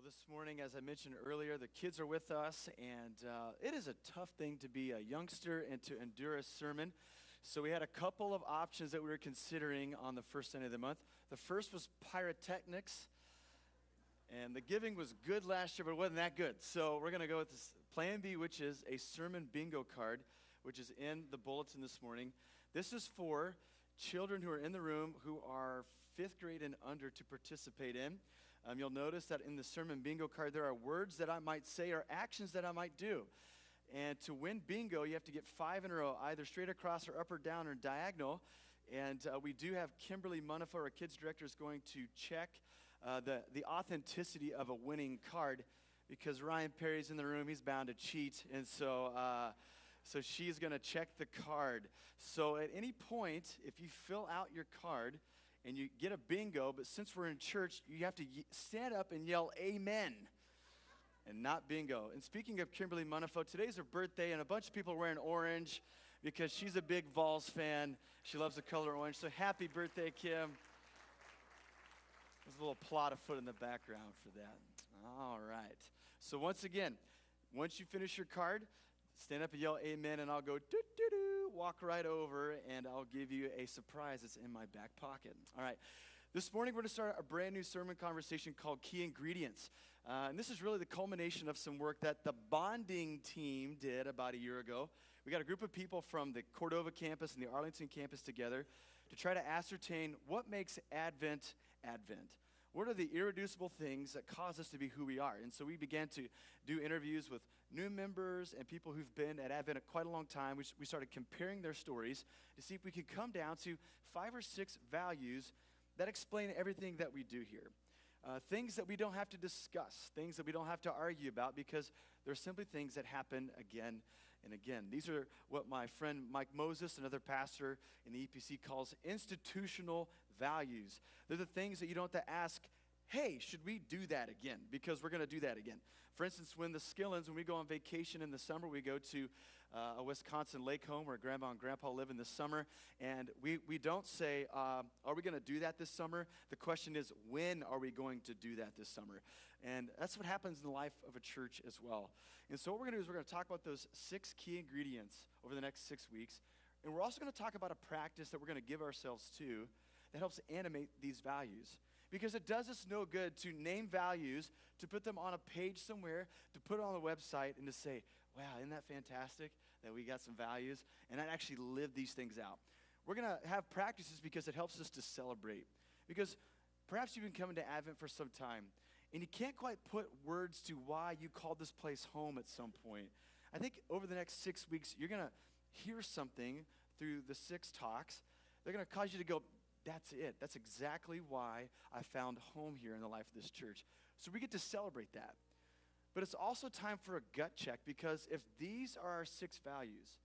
this morning, as I mentioned earlier, the kids are with us, and it is a tough thing to be a youngster and to endure a sermon. So we had a couple of options that we were considering on the first Sunday of the month. The first was pyrotechnics, and the giving was good last year, but it wasn't that good. So we're going to go with this Plan B, which is a sermon bingo card, which is in the bulletin this morning. This is for children who are in the room who are 5th grade and under to participate in. You'll notice that in the sermon bingo card, there are words that I might say or actions that I might do. And to win bingo, you have to get 5 in a row, either straight across or up or down or diagonal. And we do have Kimberly Munifa, our kids director, is going to check the authenticity of a winning card, because Ryan Perry's in the room. He's bound to cheat. And so she's going to check the card. So at any point, if you fill out your card and you get a bingo, but since we're in church, you have to stand up and yell amen and not bingo. And speaking of Kimberly Munifa, today's her birthday, and a bunch of people are wearing orange because she's a big Vols fan. She loves the color orange. So happy birthday, Kim. There's a little plot of foot in the background for that. All right. So once again, once you finish your card, stand up and yell amen, and I'll go doo-doo-doo, walk right over, and I'll give you a surprise that's in my back pocket. All right. This morning, we're going to start a brand new sermon conversation called Key Ingredients. And this is really the culmination of some work that the bonding team did about a year ago. We got a group of people from the Cordova campus and the Arlington campus together to try to ascertain what makes Advent Advent. What are the irreducible things that cause us to be who we are? And so we began to do interviews with new members and people who've been at Advent quite a long time. We started comparing their stories to see if we could come down to 5 or 6 values that explain everything that we do here. Things that we don't have to discuss, things that we don't have to argue about, because they're simply things that happen again and again. These are what my friend Mike Moses, another pastor in the EPC, calls institutional values. They're the things that you don't have to ask, hey, should we do that again? Because we're going to do that again. For instance, when the Skillins, when we go on vacation in the summer, we go to a Wisconsin lake home where Grandma and Grandpa live in the summer, and we don't say, are we going to do that this summer? The question is, when are we going to do that this summer? And that's what happens in the life of a church as well. And so what we're going to do is we're going to talk about those 6 key ingredients over the next 6 weeks, and we're also going to talk about a practice that we're going to give ourselves to that helps animate these values. Because it does us no good to name values, to put them on a page somewhere, to put it on the website, and to say, wow, isn't that fantastic that we got some values, and not actually live these things out. We're going to have practices because it helps us to celebrate. Because perhaps you've been coming to Advent for some time, and you can't quite put words to why you called this place home at some point. I think over the next 6 weeks, you're going to hear something through the 6 talks. They're going to cause you to go, that's it. That's exactly why I found home here in the life of this church. So we get to celebrate that. But it's also time for a gut check, because if these are our 6 values,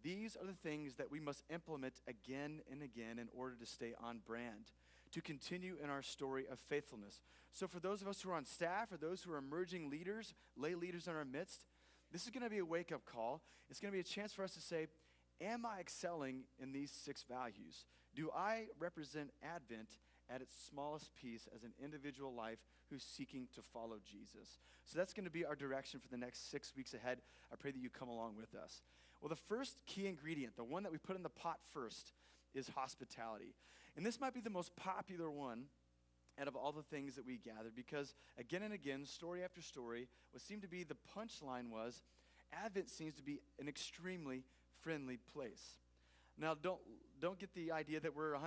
these are the things that we must implement again and again in order to stay on brand, to continue in our story of faithfulness. So for those of us who are on staff, or those who are emerging leaders, lay leaders in our midst, this is going to be a wake-up call. It's going to be a chance for us to say, am I excelling in these 6 values? Do I represent Advent at its smallest piece as an individual life who's seeking to follow Jesus? So that's going to be our direction for the next 6 weeks ahead. I pray that you come along with us. Well, the first key ingredient, the one that we put in the pot first, is hospitality. And this might be the most popular one out of all the things that we gathered, because again and again, story after story, what seemed to be the punchline was, Advent seems to be an extremely friendly place. Now, don't get the idea that we're 100%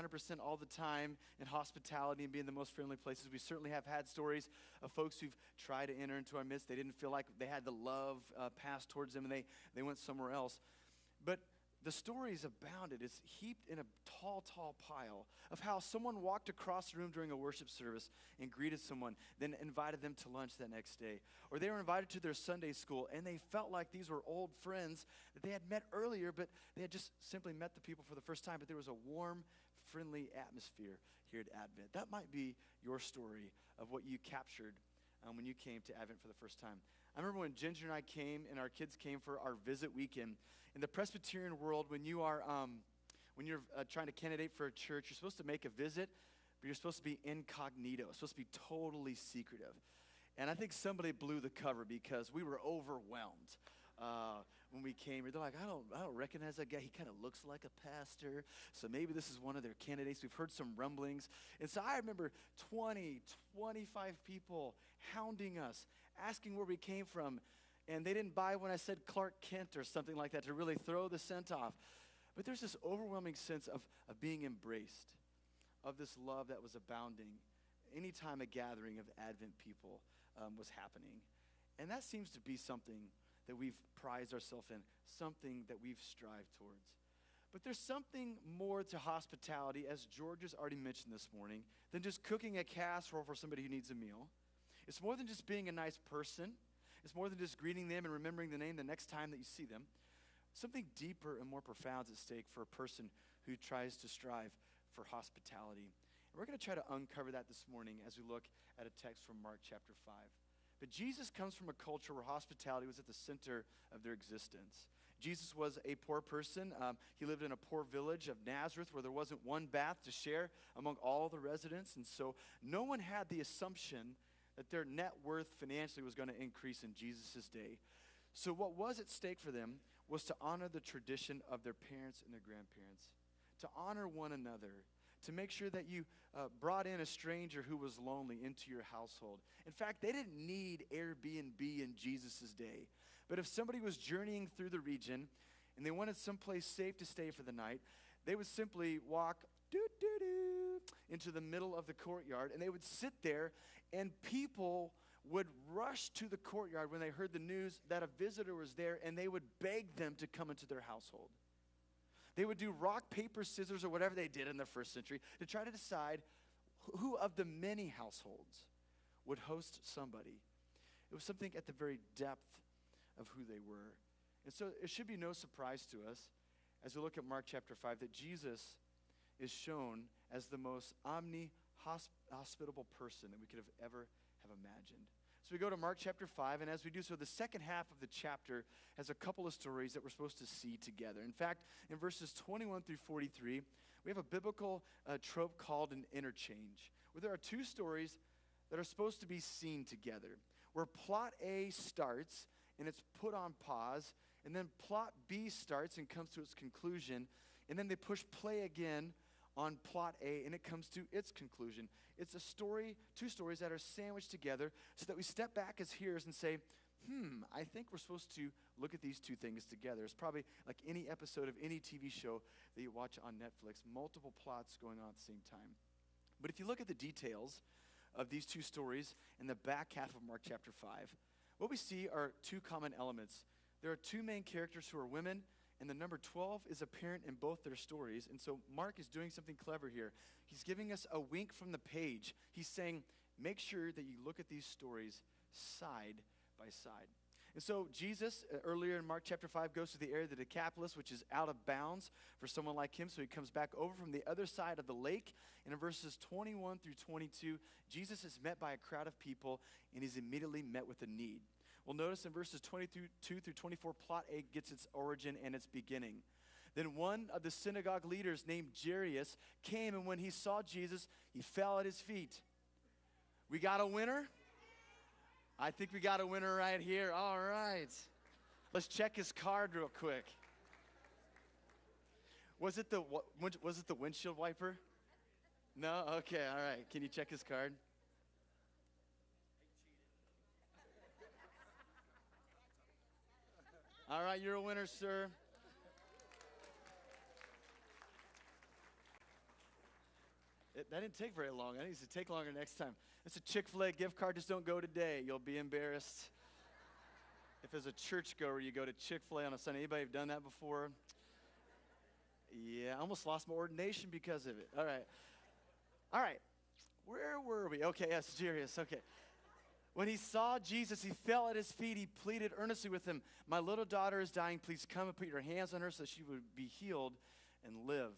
all the time in hospitality and being the most friendly places. We certainly have had stories of folks who've tried to enter into our midst. They didn't feel like they had the love passed towards them, and they went somewhere else. But the stories abounded. It's heaped in a tall, tall pile of how someone walked across the room during a worship service and greeted someone, then invited them to lunch that next day. Or they were invited to their Sunday school, and they felt like these were old friends that they had met earlier, but they had just simply met the people for the first time. But there was a warm, friendly atmosphere here at Advent. That might be your story of what you captured when you came to Advent for the first time. I remember when Ginger and I came and our kids came for our visit weekend. In the Presbyterian world, when you're trying to candidate for a church, you're supposed to make a visit, but you're supposed to be incognito. It's supposed to be totally secretive. And I think somebody blew the cover because we were overwhelmed when we came here. They're like, I don't recognize that guy. He kind of looks like a pastor. So maybe this is one of their candidates. We've heard some rumblings. And so I remember 20, 25 people hounding us, asking where we came from. And they didn't buy when I said Clark Kent or something like that to really throw the scent off. But there's this overwhelming sense of being embraced, of this love that was abounding anytime a gathering of Advent people was happening. And that seems to be something that we've prized ourselves in, something that we've strived towards. But there's something more to hospitality, as George has already mentioned this morning, than just cooking a casserole for somebody who needs a meal. It's more than just being a nice person. It's more than just greeting them and remembering the name the next time that you see them. Something deeper and more profound is at stake for a person who tries to strive for hospitality. And we're going to try to uncover that this morning as we look at a text from Mark chapter 5. But Jesus comes from a culture where hospitality was at the center of their existence. Jesus was a poor person. He lived in a poor village of Nazareth where there wasn't one bath to share among all the residents. And so no one had the assumption that their net worth financially was going to increase in Jesus' day. So what was at stake for them was to honor the tradition of their parents and their grandparents, to honor one another, to make sure that you brought in a stranger who was lonely into your household. In fact, they didn't need Airbnb in Jesus' day. But if somebody was journeying through the region and they wanted someplace safe to stay for the night, they would simply walk into the middle of the courtyard, and they would sit there, and people would rush to the courtyard when they heard the news that a visitor was there, and they would beg them to come into their household. They would do rock, paper, scissors, or whatever they did in the first century to try to decide who of the many households would host somebody. It was something at the very depth of who they were. And so it should be no surprise to us as we look at Mark chapter 5 that Jesus is shown as the most hospitable person that we could have ever have imagined. So we go to Mark chapter 5, and as we do so, the second half of the chapter has a couple of stories that we're supposed to see together. In fact, in verses 21 through 43, we have a biblical trope called an interchange, where there are two stories that are supposed to be seen together, where plot A starts and it's put on pause, and then plot B starts and comes to its conclusion, and then they push play again on plot A, and it comes to its conclusion. It's a story, two stories that are sandwiched together so that we step back as hearers and say, I think we're supposed to look at these two things together. It's probably like any episode of any TV show that you watch on Netflix, multiple plots going on at the same time. But if you look at the details of these two stories in the back half of Mark chapter 5, what we see are two common elements. There are two main characters who are women, and the number 12 is apparent in both their stories. And so Mark is doing something clever here. He's giving us a wink from the page. He's saying, make sure that you look at these stories side by side. And so Jesus, earlier in Mark chapter 5, goes to the area of the Decapolis, which is out of bounds for someone like him. So he comes back over from the other side of the lake. And in verses 21 through 22, Jesus is met by a crowd of people, and he's immediately met with a need. Well, notice in verses 22 through 24, plot A gets its origin and its beginning. Then one of the synagogue leaders named Jairus came, and when he saw Jesus, he fell at his feet. We got a winner? I think we got a winner right here. All right. Let's check his card real quick. Was it the windshield wiper? No? Okay, all right. Can you check his card? All right, you're a winner, sir. That didn't take very long. It needs to take longer next time. It's a Chick-fil-A gift card. Just don't go today. You'll be embarrassed. If as a churchgoer, you go to Chick-fil-A on a Sunday. Anybody have done that before? Yeah, I almost lost my ordination because of it. All right. Where were we? Okay, yes, Jairus. Okay. When he saw Jesus, he fell at his feet. He pleaded earnestly with him, "My little daughter is dying. Please come and put your hands on her so she would be healed and live."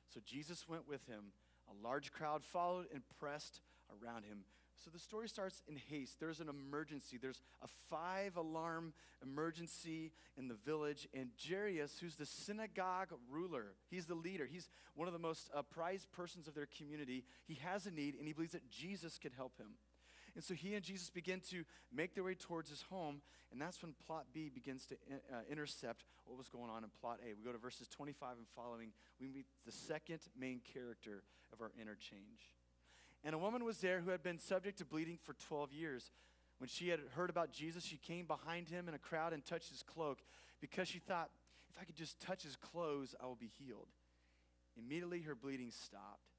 So Jesus went with him. A large crowd followed and pressed around him. So the story starts in haste. There's an emergency. There's a 5-alarm emergency in the village. And Jairus, who's the synagogue ruler, he's the leader. He's one of the most prized persons of their community. He has a need, and he believes that Jesus could help him. And so he and Jesus begin to make their way towards his home, and that's when plot B begins to intercept what was going on in plot A. We go to verses 25 and following. We meet the second main character of our interchange. And a woman was there who had been subject to bleeding for 12 years. When she had heard about Jesus, she came behind him in a crowd and touched his cloak because she thought, if I could just touch his clothes, I will be healed. Immediately her bleeding stopped.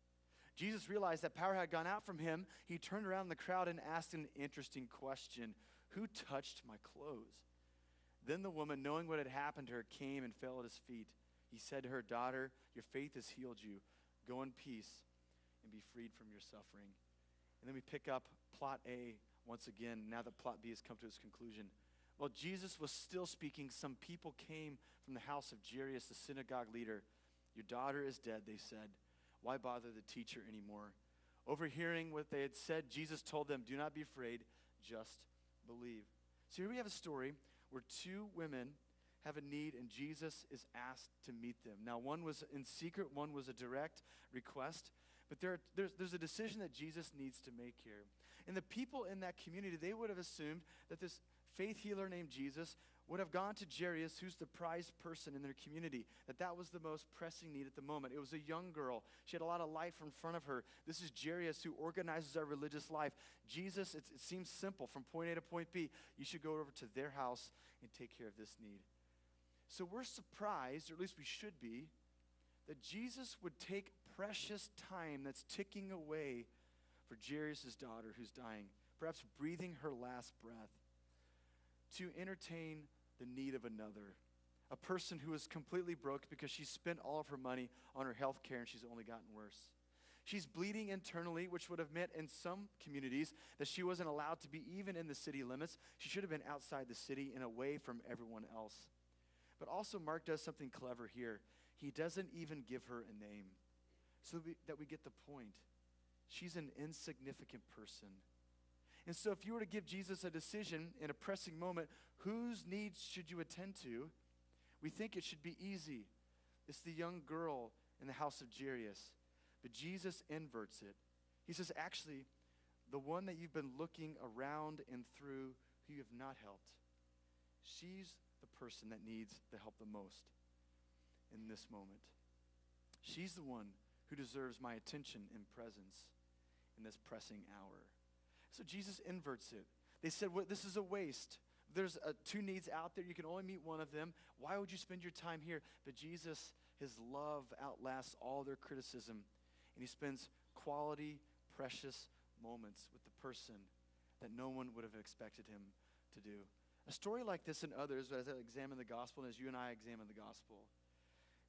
Jesus realized that power had gone out from him. He turned around in the crowd and asked an interesting question. Who touched my clothes? Then the woman, knowing what had happened to her, came and fell at his feet. He said to her, daughter, your faith has healed you. Go in peace and be freed from your suffering. And then we pick up plot A once again, now that plot B has come to its conclusion. While Jesus was still speaking, some people came from the house of Jairus, the synagogue leader. Your daughter is dead, they said. Why bother the teacher anymore? Overhearing what they had said, Jesus told them, do not be afraid, just believe. So here we have a story where two women have a need and Jesus is asked to meet them. Now one was in secret, one was a direct request, but there's a decision that Jesus needs to make here. And the people in that community, they would have assumed that this faith healer named Jesus would have gone to Jairus, who's the prized person in their community, that was the most pressing need at the moment. It was a young girl. She had a lot of life in front of her. This is Jairus who organizes our religious life. Jesus, it seems simple. From point A to point B, you should go over to their house and take care of this need. So we're surprised, or at least we should be, that Jesus would take precious time that's ticking away for Jairus' daughter who's dying, perhaps breathing her last breath, to entertain the need of another, a person who is completely broke because she spent all of her money on her health care and she's only gotten worse. She's bleeding internally, which would have meant in some communities that she wasn't allowed to be even in the city limits. She should have been outside the city and away from everyone else. But also Mark does something clever here. He doesn't even give her a name so that we get the point. She's an insignificant person. And so if you were to give Jesus a decision in a pressing moment, whose needs should you attend to? We think it should be easy. It's the young girl in the house of Jairus. But Jesus inverts it. He says, actually, the one that you've been looking around and through who you have not helped, she's the person that needs the help the most in this moment. She's the one who deserves my attention and presence in this pressing hour. So Jesus inverts it. They said, well, this is a waste. There's two needs out there. You can only meet one of them. Why would you spend your time here? But Jesus, his love outlasts all their criticism. And he spends quality, precious moments with the person that no one would have expected him to do. A story like this and others, as I examine the gospel and as you and I examine the gospel,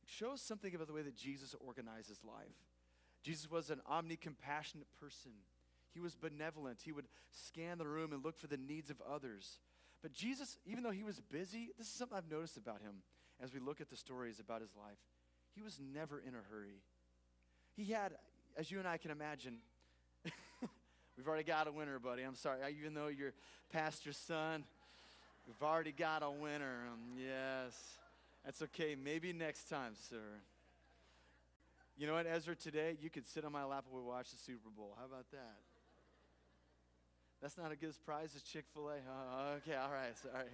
shows something about the way that Jesus organizes life. Jesus was an omni-compassionate person. He was benevolent. He would scan the room and look for the needs of others. But Jesus, even though he was busy, this is something I've noticed about him as we look at the stories about his life. He was never in a hurry. He had, as you and I can imagine, we've already got a winner, buddy. I'm sorry. Even though you're pastor's son, we've already got a winner. Yes. That's okay. Maybe next time, sir. You know what, Ezra, today you could sit on my lap while we watch the Super Bowl. How about that? That's not as good a prize as Chick-fil-A. Okay, all right, sorry.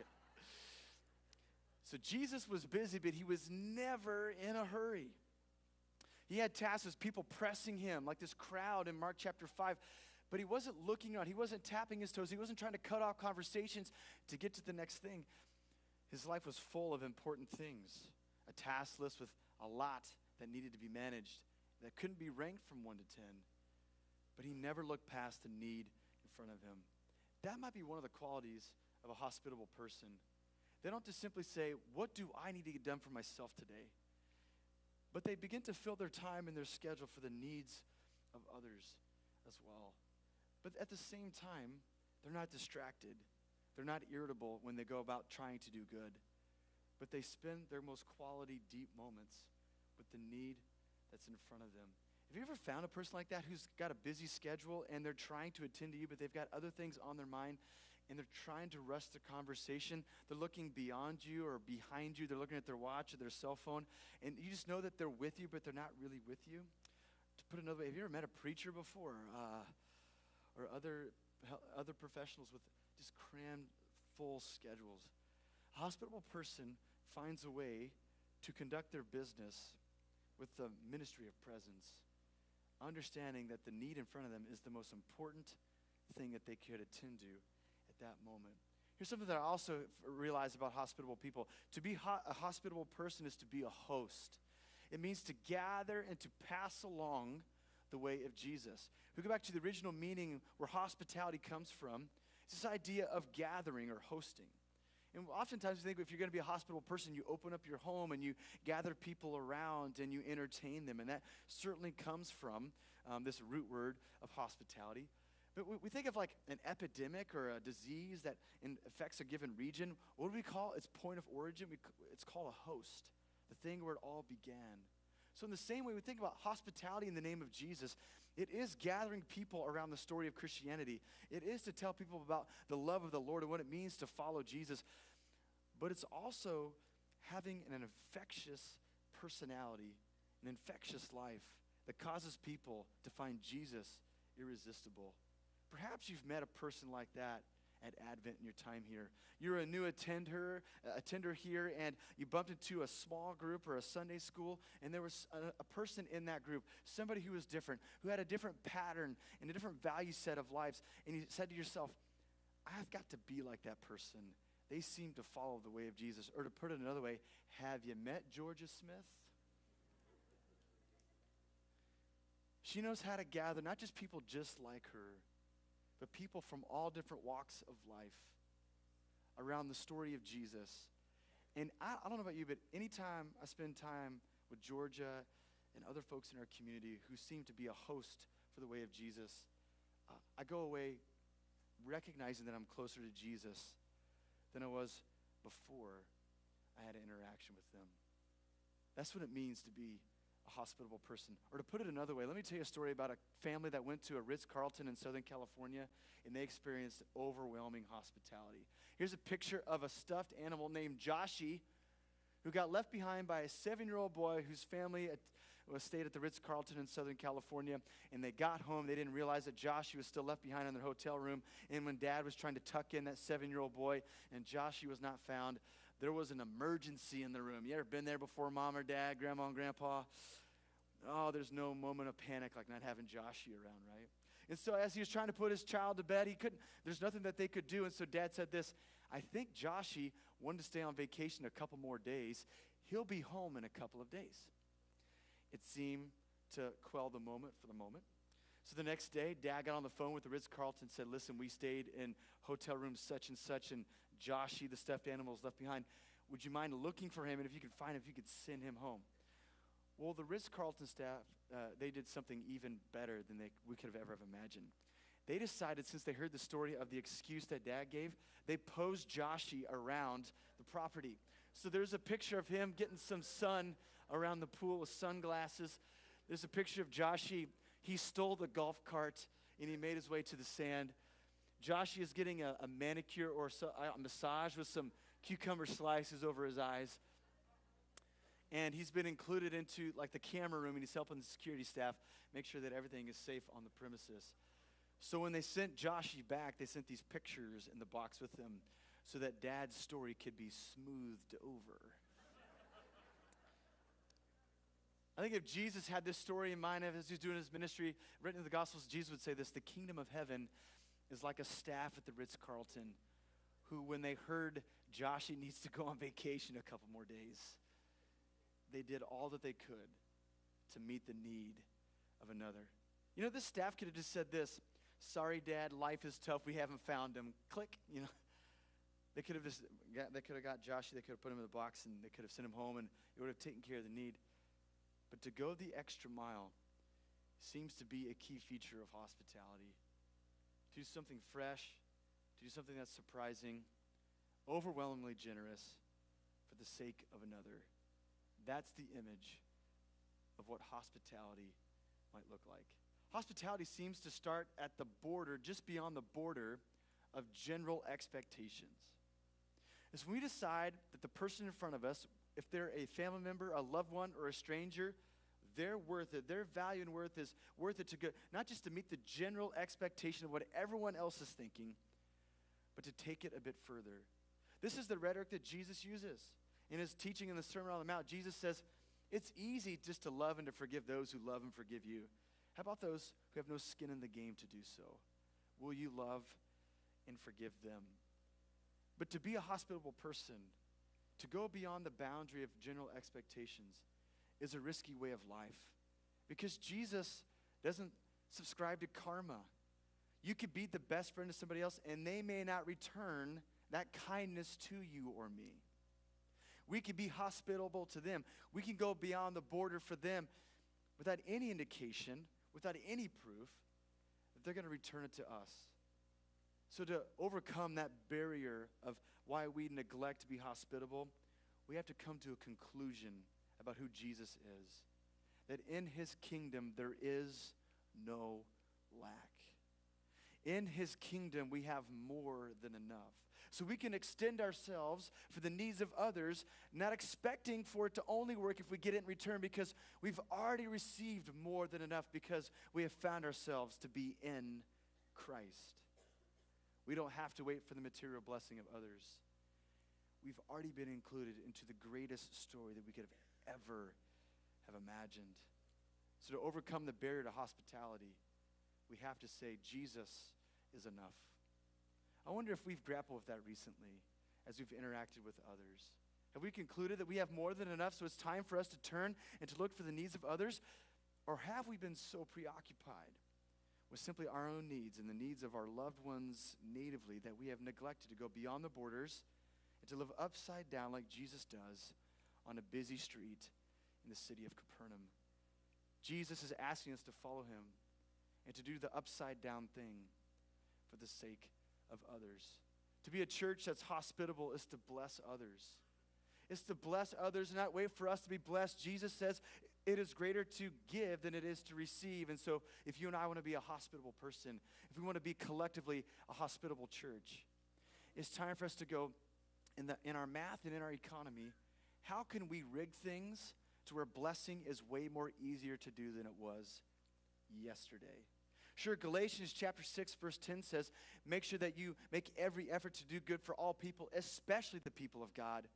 So Jesus was busy, but he was never in a hurry. He had tasks as people pressing him, like this crowd in Mark chapter 5. But he wasn't looking on. He wasn't tapping his toes. He wasn't trying to cut off conversations to get to the next thing. His life was full of important things. A task list with a lot that needed to be managed that couldn't be ranked from 1 to 10. But he never looked past the need in front of him. That might be one of the qualities of a hospitable person. They don't just simply say, what do I need to get done for myself today? But they begin to fill their time and their schedule for the needs of others as well. But at the same time, they're not distracted. They're not irritable when they go about trying to do good. But they spend their most quality, deep moments with the need that's in front of them. Have you ever found a person like that who's got a busy schedule and they're trying to attend to you, but they've got other things on their mind and they're trying to rush the conversation? They're looking beyond you or behind you. They're looking at their watch or their cell phone, and you just know that they're with you, but they're not really with you. To put another way, have you ever met a preacher before or other other professionals with just crammed full schedules. A hospitable person finds a way to conduct their business with the ministry of presence, understanding that the need in front of them is the most important thing that they could attend to at that moment. Here's something that I also realize about hospitable people. To be a hospitable person is to be a host. It means to gather and to pass along the way of Jesus. If we go back to the original meaning where hospitality comes from, it's this idea of gathering or hosting. And oftentimes we think if you're going to be a hospitable person, you open up your home and you gather people around and you entertain them. And that certainly comes from this root word of hospitality. But we think of like an epidemic or a disease that affects a given region. What do we call its point of origin? It's called a host, the thing where it all began. So in the same way we think about hospitality in the name of Jesus, it is gathering people around the story of Christianity. It is to tell people about the love of the Lord and what it means to follow Jesus. But it's also having an infectious personality, an infectious life that causes people to find Jesus irresistible. Perhaps you've met a person like that at Advent in your time here. You're a new attender here, and you bumped into a small group or a Sunday school, and there was a person in that group, somebody who was different, who had a different pattern and a different value set of lives, and you said to yourself, I've got to be like that person. They seem to follow the way of Jesus. Or to put it another way, have you met Georgia Smith? She knows how to gather not just people just like her, but people from all different walks of life around the story of Jesus. And I don't know about you, but anytime I spend time with Georgia and other folks in our community who seem to be a host for the way of Jesus, I go away recognizing that I'm closer to Jesus than I was before I had an interaction with them. That's what it means to be a hospitable person. Or to put it another way, let me tell you a story about a family that went to a Ritz-Carlton in Southern California, and they experienced overwhelming hospitality. Here's a picture of a stuffed animal named Joshie, who got left behind by a 7-year-old boy whose family stayed at the Ritz-Carlton in Southern California, and they got home. They didn't realize that Joshie was still left behind in their hotel room, and when Dad was trying to tuck in that 7-year-old boy and Joshie was not found, there was an emergency in the room. You ever been there before, Mom or Dad, Grandma and Grandpa? Oh, there's no moment of panic like not having Joshie around, right? And so as he was trying to put his child to bed, there's nothing that they could do. And so Dad said this, I think Joshie wanted to stay on vacation a couple more days. He'll be home in a couple of days. It seemed to quell the moment for the moment. So the next day, Dad got on the phone with the Ritz-Carlton and said, listen, we stayed in hotel room such and such, and Joshie, the stuffed animal, is left behind. Would you mind looking for him, and if you could find him, if you could send him home? Well, the Ritz-Carlton staff, they did something even better than we could have ever imagined. They decided, since they heard the story of the excuse that Dad gave, they posed Joshie around the property. So there's a picture of him getting some sun around the pool with sunglasses. There's a picture of Joshie. He stole the golf cart, and he made his way to the sand. Joshie is getting a manicure or a massage with some cucumber slices over his eyes. And he's been included into like the camera room, and he's helping the security staff make sure that everything is safe on the premises. So when they sent Joshie back, they sent these pictures in the box with him so that Dad's story could be smoothed over. I think if Jesus had this story in mind as he's doing his ministry, written in the Gospels, Jesus would say this: the kingdom of heaven is like a staff at the Ritz-Carlton who, when they heard Joshie needs to go on vacation a couple more days, they did all that they could to meet the need of another. You know, this staff could have just said this: sorry, Dad, life is tough, we haven't found him. Click, you know. They could have got Joshie, they could have put him in the box, and they could have sent him home, and it would have taken care of the need. But to go the extra mile seems to be a key feature of hospitality. To do something fresh, to do something that's surprising, overwhelmingly generous for the sake of another. That's the image of what hospitality might look like. Hospitality seems to start at the border, just beyond the border of general expectations. It's when we decide that the person in front of us, if they're a family member, a loved one, or a stranger, they're worth it. Their value and worth is worth it to go, not just to meet the general expectation of what everyone else is thinking, but to take it a bit further. This is the rhetoric that Jesus uses. In his teaching in the Sermon on the Mount, Jesus says, it's easy just to love and to forgive those who love and forgive you. How about those who have no skin in the game to do so? Will you love and forgive them? But to be a hospitable person, to go beyond the boundary of general expectations, is a risky way of life. Because Jesus doesn't subscribe to karma. You could be the best friend to somebody else, and they may not return that kindness to you or me. We can be hospitable to them. We can go beyond the border for them without any indication, without any proof that they're going to return it to us. So to overcome that barrier of why we neglect to be hospitable, we have to come to a conclusion about who Jesus is. That in his kingdom there is no lack. In his kingdom we have more than enough. So we can extend ourselves for the needs of others, not expecting for it to only work if we get it in return, because we've already received more than enough because we have found ourselves to be in Christ. We don't have to wait for the material blessing of others. We've already been included into the greatest story that we could have ever have imagined. So to overcome the barrier to hospitality, we have to say Jesus is enough. I wonder if we've grappled with that recently as we've interacted with others. Have we concluded that we have more than enough, so it's time for us to turn and to look for the needs of others? Or have we been so preoccupied with simply our own needs and the needs of our loved ones natively that we have neglected to go beyond the borders and to live upside down like Jesus does on a busy street in the city of Capernaum? Jesus is asking us to follow him and to do the upside down thing for the sake of others. To be a church that's hospitable is to bless others. It's to bless others and not wait for us to be blessed. Jesus says it is greater to give than it is to receive. And so if you and I want to be a hospitable person, if we want to be collectively a hospitable church, it's time for us to go in our math and in our economy, how can we rig things to where blessing is way more easier to do than it was yesterday? Sure, Galatians chapter 6, verse 10 says, make sure that you make every effort to do good for all people, especially the people of God.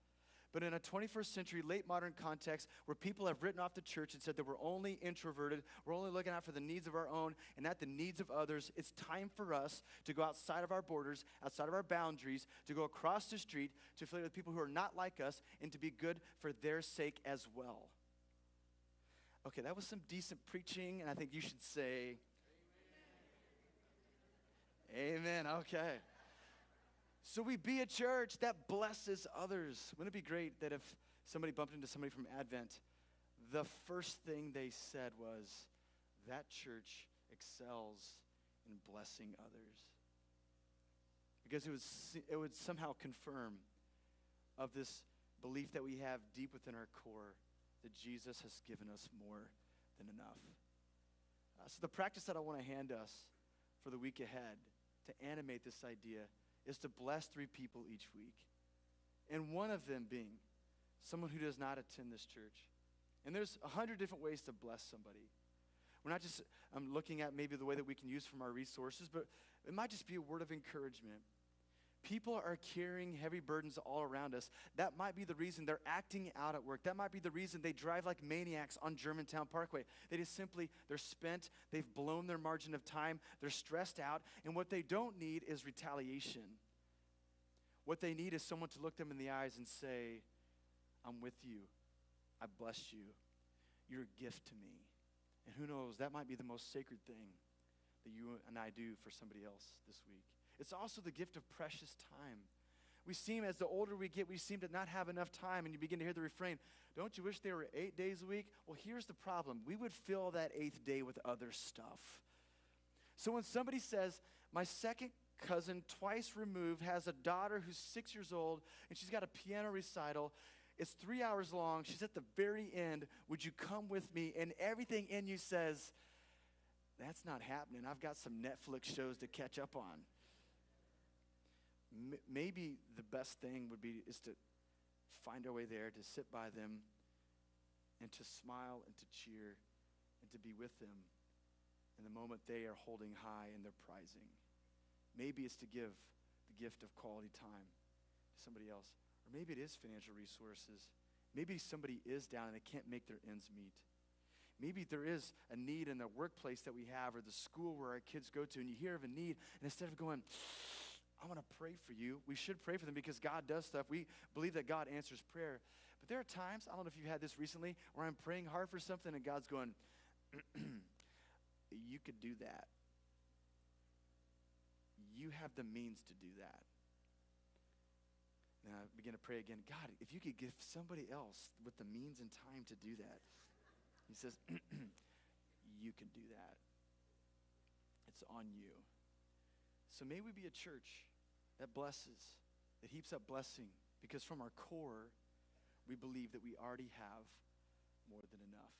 But in a 21st century, late modern context where people have written off the church and said that we're only introverted, we're only looking out for the needs of our own and not the needs of others, it's time for us to go outside of our borders, outside of our boundaries, to go across the street, to affiliate with people who are not like us, and to be good for their sake as well. Okay, that was some decent preaching, and I think you should say, Amen. Okay. So we be a church that blesses others. Wouldn't it be great that if somebody bumped into somebody from Advent, the first thing they said was, that church excels in blessing others? Because it would somehow confirm of this belief that we have deep within our core that Jesus has given us more than enough. So the practice that I want to hand us for the week ahead to animate this idea is to bless 3 people each week. And one of them being someone who does not attend this church. And there's 100 different ways to bless somebody. We're not just looking at maybe the way that we can use from our resources, but it might just be a word of encouragement. People are carrying heavy burdens all around us. That might be the reason they're acting out at work. That might be the reason they drive like maniacs on Germantown Parkway. They just simply, they're spent, they've blown their margin of time, they're stressed out, and what they don't need is retaliation. What they need is someone to look them in the eyes and say, I'm with you. I bless you. You're a gift to me. And who knows, that might be the most sacred thing that you and I do for somebody else this week. It's also the gift of precious time. We seem, as the older we get, we seem to not have enough time, and you begin to hear the refrain, don't you wish there were 8 days a week? Well, here's the problem. We would fill that 8th day with other stuff. So when somebody says, my second cousin, twice removed, has a daughter who's 6 years old, and she's got a piano recital, it's 3 hours long, she's at the very end, would you come with me? And everything in you says, that's not happening. I've got some Netflix shows to catch up on. Maybe the best thing is to find our way there, to sit by them, and to smile and to cheer and to be with them in the moment they are holding high and they're prizing. Maybe it's to give the gift of quality time to somebody else. Or maybe it is financial resources. Maybe somebody is down and they can't make their ends meet. Maybe there is a need in the workplace that we have or the school where our kids go to, and you hear of a need, and instead of going, I want to pray for you, we should pray for them because God does stuff. We believe that God answers prayer. But there are times, I don't know if you've had this recently, where I'm praying hard for something and God's going, you could do that. You have the means to do that. And I begin to pray again, God, if you could give somebody else with the means and time to do that. He says, you can do that. It's on you. So may we be a church that blesses, that heaps up blessing, because from our core, we believe that we already have more than enough.